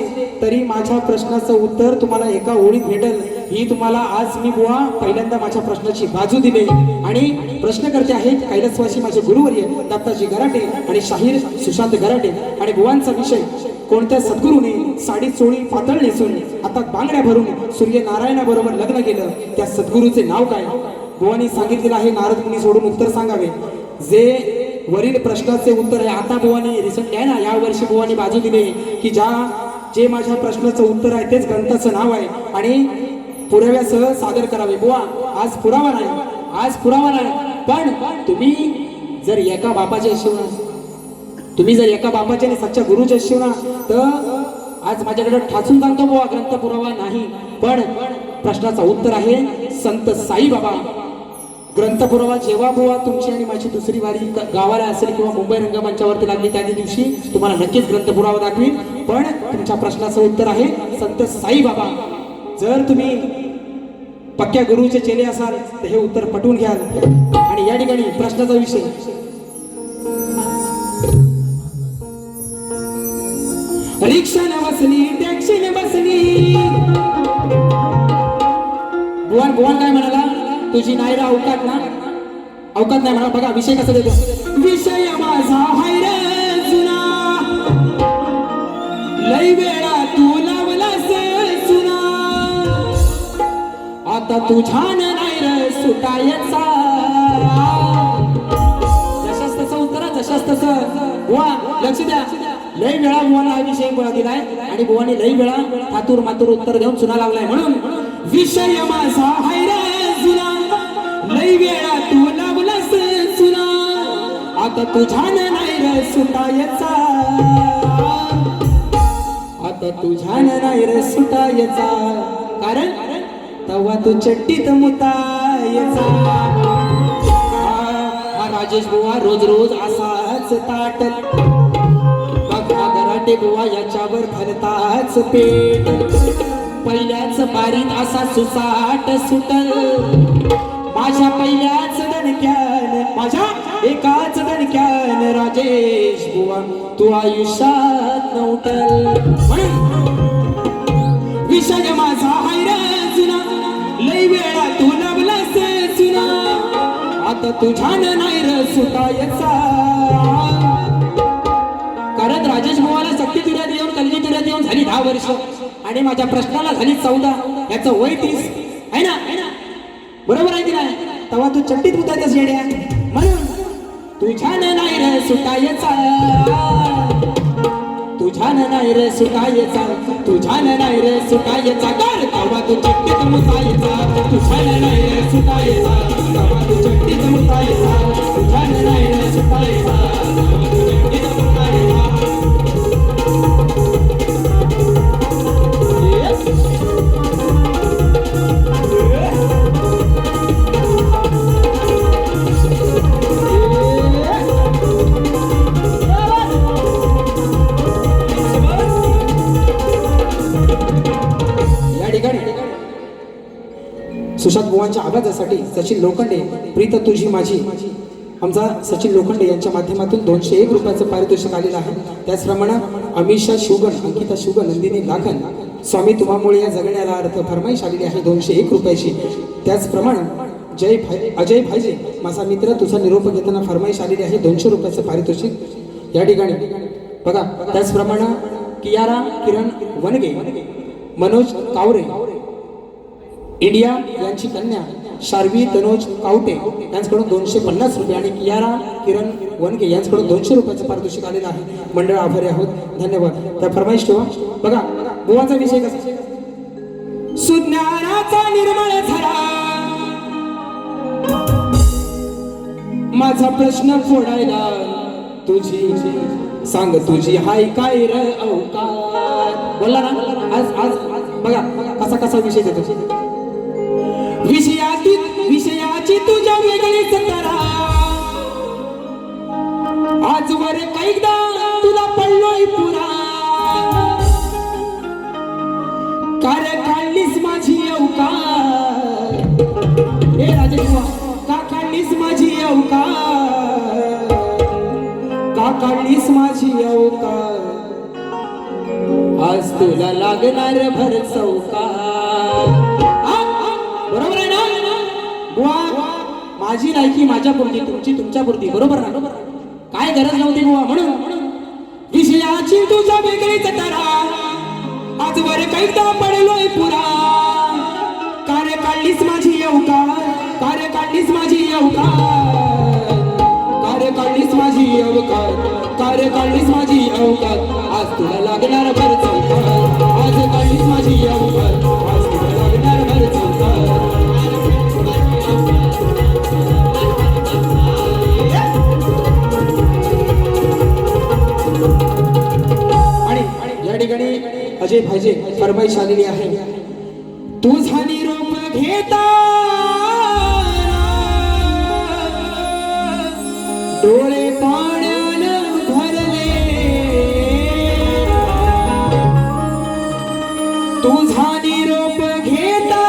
तरी माझ्या प्रश्नाचं उत्तर तुम्हाला एका ओळीत भेटेल. ही तुम्हाला आज मी बुवा पहिल्यांदा माझ्या प्रश्नाची बाजू दिली. आणि प्रश्नकर्ते आहेत कैलासवासी माझे गुरुवर्य दत्ताजी गराटे आणि शाहीर सुशांत गराटे. आणि बुवांचा विषय कोणत्या सद्गुरूने साडी चोळी पातळ नेसून हातात बांगड्या भरून सूर्यनारायणाबरोबर लग्न केलं त्या सद्गुरूचे नाव काय. बुवांनी सांगितलेलं आहे नारद मुनी सोडून उत्तर सांगावे. जे वरील प्रश्नाचे उत्तर आहे आता बुवानी रिसेंटली आहे ना या वर्षी बुवानी बाजू दिली की जे माझ्या प्रश्नाचं उत्तर आहे तेच ग्रंथाचं नाव आहे आणि पुराव्यासह सादर करावे. बुवा आज पुरावा नाही, आज पुरावा नाही. पण तुम्ही जर एका बापाचे शिवना, तुम्ही जर एका बापाचे आणि सच्च्या गुरुचे शिवना तर आज माझ्याकडे ठासून सांगतो बुवा ग्रंथ पुरावा नाही. पण प्रश्नाचं उत्तर आहे संत साईबाबा. ग्रंथ पुरावा जेव्हा बुवा तुमची आणि माझी दुसरी वारी गावाला असेल किंवा मुंबई रंगमंचावरती लागली त्या दिवशी तुम्हाला नक्कीच ग्रंथ पुरावा दाखवीन. पण तुमच्या प्रश्नाचं उत्तर आहे संत साईबाबा. जर तुम्ही पक्क्या गुरुचे चेले असाल तर हे उत्तर पटवून घ्याल. आणि या ठिकाणी प्रश्नाचा विषय रिक्षाने बसली टॅक्सीने बसली. बुवान काय म्हणाला, तुझी नाही रा अवकात ना, अवकात नाही म्हणा. बघा विषय कसा देतो. विषय माझा हाय रे जुना, लई वेळा तू लावलास सुना, आता तुझ्यान नाही रे सुटायचा. जशाच तसं उत्तर, जशाच तसं. बुवा लक्ष द्या, लई वेळा बुवाला हा विषय दिलाय आणि बुवानी लई वेळा थातूर मातूर उत्तर देऊन सुना लागलाय. म्हणून विषय माझा हाय रे जुना, लई वेळा तू लावलास सुना, आता तुझ्यान नाही रे सुटायचा, आता तुझ्यान नाही रे सुटायचा. कारण तवा तू चट्टीत मुतायचा. हा राजेश बुवा रोज रोज असाच ताट बघा गराटे बुवा याच्यावर भरताच पेट. पहिल्याच बारीत असा सुसाट सुटल माझ्या पहिल्याच दणक्यान, माझ्या एकाच दणक्यान राजेश बुवा तू आयुष्यात नव्हतल. विषय माझा हाय रे जुना, लई वेळा तू लावलास सुना, आता तुझ्यान नाही रे सुटायचा. कारण राजेश बुवाला सक्ती तुऱ्यात येऊन कलगी तुऱ्यात येऊन झाली 10 वर्ष आणि माझ्या प्रश्नाला झाली 14. याचं वय 30 आहे ना, बरोबर आहे की नाही. तेव्हा तू चट्टीत उतारतेस येड्या. म्हणून तुझ्यान नाही रे सुटायचा, तुझ्यान नाही रे सुटायचा, तुझ्यान नाही रे सुटायचा. कर तेव्हा तू चट्टीत मुतायचा, तुझ्यान नाही रे सुटायचा, तेव्हा तू चट्टीत मुतायचा, तुझ्यान नाही रे सुटायचा, तेव्हा तू चट्टीत मुतायचा. सुशांत बुवांच्या आवाजासाठी सचिन लोखंडे प्रीत तुझी माझी आमचा सचिन लोखंडे यांच्या माध्यमातून 201 रुपयाचं पारितोषिक आलेलं आहे. त्याचप्रमाणे अमिषा शुगन, अंकिता शुगन, नंदिनी लाखन, स्वामी तुम्हामुळे या जगण्याला अर्थ फरमाईश आलेली आहे 201 रुपयाची. त्याचप्रमाणे अजय भाईजे, माझा मित्र, तुझा निरोप घेताना फरमाईश आलेली आहे 200 रुपयाचं पारितोषिक या ठिकाणी बघा. त्याचप्रमाणे कियारा किरण वनगे, मनोज कावरे इंडिया यांची कन्या शार्वी तनोज कावटे यांच्याकडून 250 रुपये आणि कियारा किरण वनगे यांच्याकडून 200 रुपयाचं पारितोषिक आलेलं आहे. मंडळ आभारी आहोत, धन्यवाद. त्या फरमाईश ठेवा. बघा बुवाचा विषय कसा, सुज्ञानाचा निर्मळ झरा माझा प्रश्न फोडायला तुझी सांग, तुझी हाय काय र अवकार. बोलला ना आज बघा कसा कसा विषय देतो. विषयाची तुझ्या वेगळीच तरा आजवर कैकदा तुला पडलोय पुरा. कार काढलीस माझी अवकार, हे राजे का काढलीस माझी अवकार, का काढलीस माझी अवकार. आज तुला लागणार भर चौकार. बरोबर आहे ना बुवा, माझी लायकी माझ्या पुरती, तुमची तुमच्या पुरती. बरोबर ना, काय गरज नव्हती बुवा. म्हणून विषयाची तुझ्या वेगळीच तरा आजवर कैकदा पडलोय पुरा. कार्य काढलीस माझी अवकार, कार्य काढलीस माझी अवकार, कार्य काढलीस माझी अवकार, कार्य काढलीस माझी अवकार. आज तुला लागणार भर चौकार, आज काढलीस माझी अवकार, आज तुला लागणार भर चौकार. आणि या ठिकाणी अजय भाईजे फरमाईश आलेली आहे. तुझा निरोप घेता डोळे पाण्यानं भरले, तुझा निरोप घेता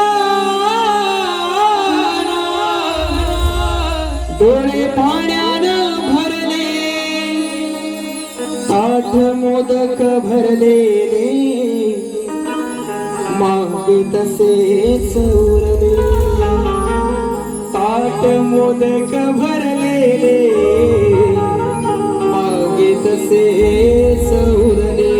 डोळे पाण्यानं भरले, ताठ मोदक भरलेले मागे तसेच उरले, ताट मोदक भरलेले मागे तसेच उरले.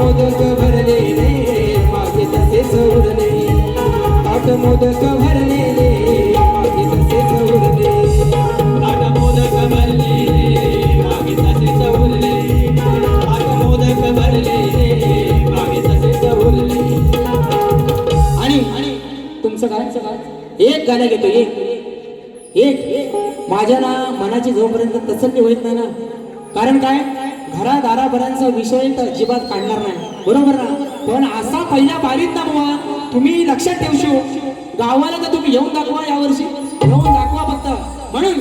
मोदक भरलेले मागे तसेच उरले, ताट मोदक भरलेले मागे तसेच उरले, ताट मोदक भरलेले मागे तसेच उरले, ताट मोदक भरलेले मागे तसेच उरले. आणि तुमचं काय एक गाणं घेतो, एक माझ्या ना मनाची जोपर्यंत तसल्ली होत नाही ना, कारण काय घरादारापर्यंतचा विषय तर अजिबात काढणार नाही. बरोबर ना, पण असा पहिल्या बारीत ना बुवा तुम्ही लक्षात ठेवशो. गावाला तर तुम्ही येऊन दाखवा, यावर्षी येऊन दाखवा फक्त. म्हणून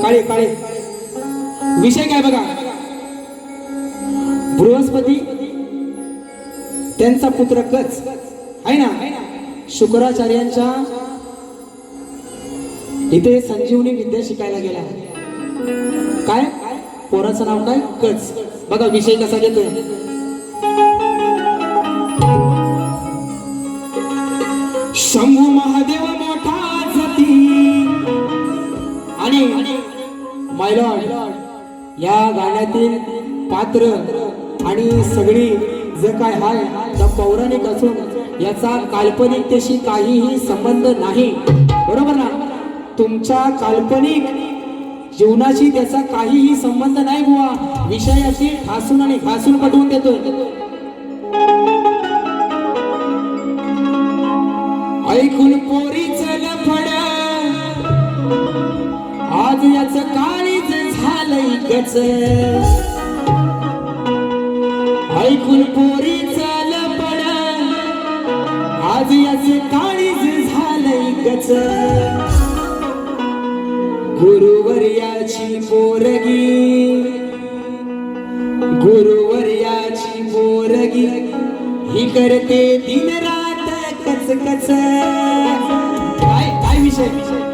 काळे काळे विषय काय बघा, बृहस्पती त्यांचा पुत्र कच आहे ना, शुक्राचार्यांच्या इथे संजीवनी विद्या शिकायला गेला. काय पोराचं नाव काय, कच. बघा विषय कसा घेतोय. शंभू महादेव मोठा जाती आणि मायलॉर्ड या गाण्यातील पात्र आणि सगळी जे काय हाय त्या पौराणिक असून याचा काल्पनिकतेशी काहीही संबंध नाही. बरोबर ना, तुमच्या काल्पनिक जीवनाशी त्याचा काहीही संबंध नाही बुवा. विषयाशी ठासून आणि घासून पटवून देतोय. ऐकून पोरीचं लफड कच ऐकून पोरी चाल पड आज याचे काळीज झालंय कच गुरुवर्याची पोरगी गुरुवर्याची पोरगी ही करते दिन रात कच कच काय काय विषय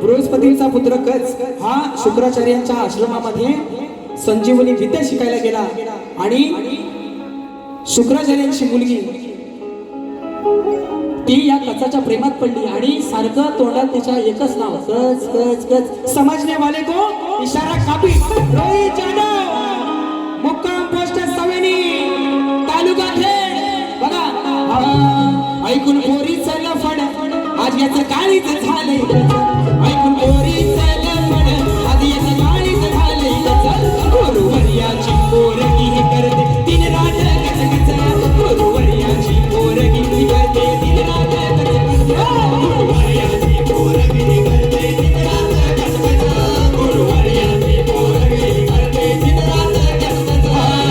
बृहस्पतींचा पुत्र कच हा शुक्राचार्यांच्या आश्रमामध्ये संजीवनी विद्या शिकायला गेला आणि शुक्राचार्यांची मुलगी ती या कचाच्या प्रेमात पडली आणि सारखं तोंडात तिच्या एकच नाव कच कच कच समजने वाले को इशारा कापी रोहित जाधव मुक्काम पोस्ट सवेनी तालुका खेड बघा ऐकून पोरीचं लफड आज याचं काळीच झालंय ऐकून पोरीचं लफड आज याचं काळीच झालंय गुरुवर्याची पोरगी ही करते दिन रात कच कच गुरुवर्याची पोरगी ही करते दिन रात कच कच गुरुवर्याची पोरगी ही करते दिन रात कच कच गुरुवर्याची पोरगी ही करते दिन रात कच कच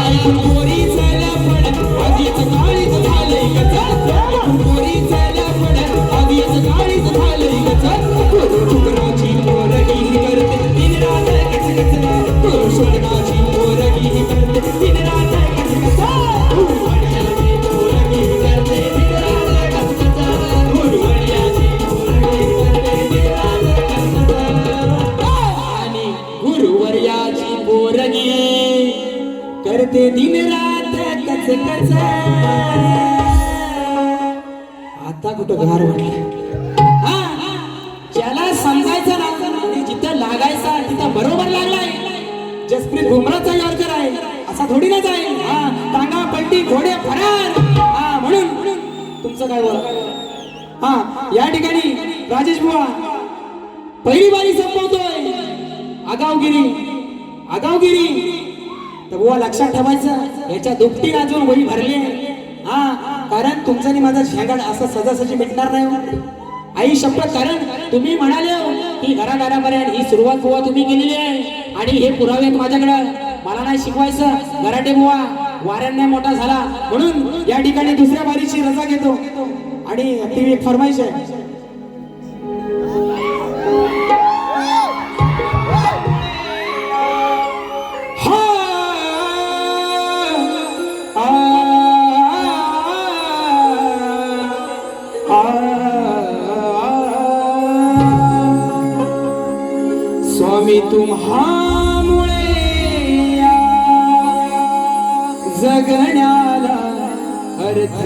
ऐकून पोरीचं लफड आज याचं काळीच झालंय कच ऐकून पोरीचं लफड आज याचं काळीच झालंय कच गुरु शुक्राची पोरगी ही करते दिन रात कच कच गुरु शुक्राची पोरगी ही करते दिन रात कच कच गुरुवर्याची पोरगी ही करते दिन रात कच कच गुरुवर्याची पोरगी ही करते दिन रात कच कच आणि गुरुवर्याची पोरगी करते दिन रात कच कच आता कुठं गार वाटलं ज्याला समजायचं ना आणि जिथं लागायचा तिथं बरोबर लागलाय जसप्रीत बुमराचा यॉर्कर आहे असा थोडी ना जाईल टांगा पलटी घोडे फरार म्हणून तुमचं काय बोला या ठिकाणी राजेश बुवा पहिली बारी संपवतोय आगावगिरी तर बुवा लक्षात ठेवायचं याच्या दुपटी अजून वही भरली कारण तुमचं आणि माझा झेंगाड असं सहजासहजी मिटणार नाही आई शपथ कारण तुम्ही म्हणाले की घराघरापर्यंत ही सुरुवात बुवा तुम्ही केलेली आहे आणि हे पुरावे आहेत माझ्याकडे मला नाही शिकवायचं घराटे बुवा वाऱ्यांना मोठा झाला म्हणून या ठिकाणी दुसऱ्या बारीची रजा घेतो आणि ती एक फरमाईश आहे स्वामी तुम्हामुळे या जगण्याला अर्थ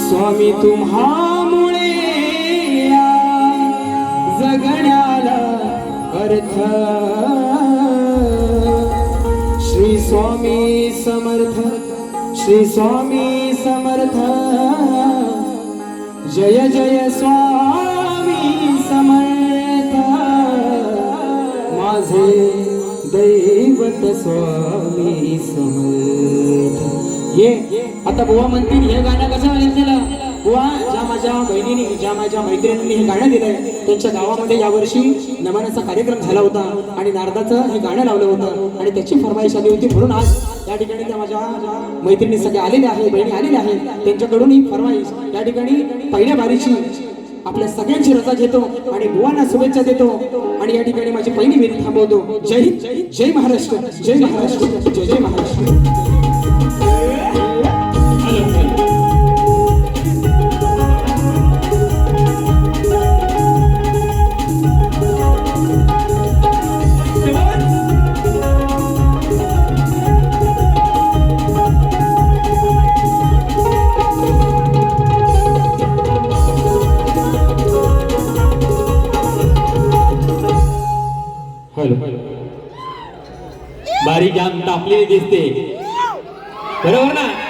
स्वामी तुम्हामुळे या जगण्याला अर्थ श्री स्वामी समर्थ श्री स्वामी समर्थ जय जय स्वामी समर्थ माझे दैवत स्वामी समर्थ ये आता बुवा म्हणतील हे गाणं कसं दिलं बुवा ज्या माझ्या बहिणीने ज्या माझ्या मैत्रिणींनी हे गाणं दिलंय त्यांच्या गावामध्ये यावर्षी नमनाचा कार्यक्रम झाला होता आणि नारदाचं हे गाणं लावलं होतं आणि त्याची फरमाईश आली होती म्हणून आज या ठिकाणी त्या माझ्या मैत्रिणी सगळ्या आलेल्या आहेत बहिणी आलेल्या आहेत त्यांच्याकडून ही फरमाईश या ठिकाणी पहिल्या बारीची आपल्या सगळ्यांची रजा घेतो आणि बुवांना शुभेच्छा देतो आणि या ठिकाणी माझी पहिली विनंती थांबवतो जय हिंद जय महाराष्ट्र जय महाराष्ट्र जय जय महाराष्ट्र बारी जाम तापलेली दिसते बरोबर ना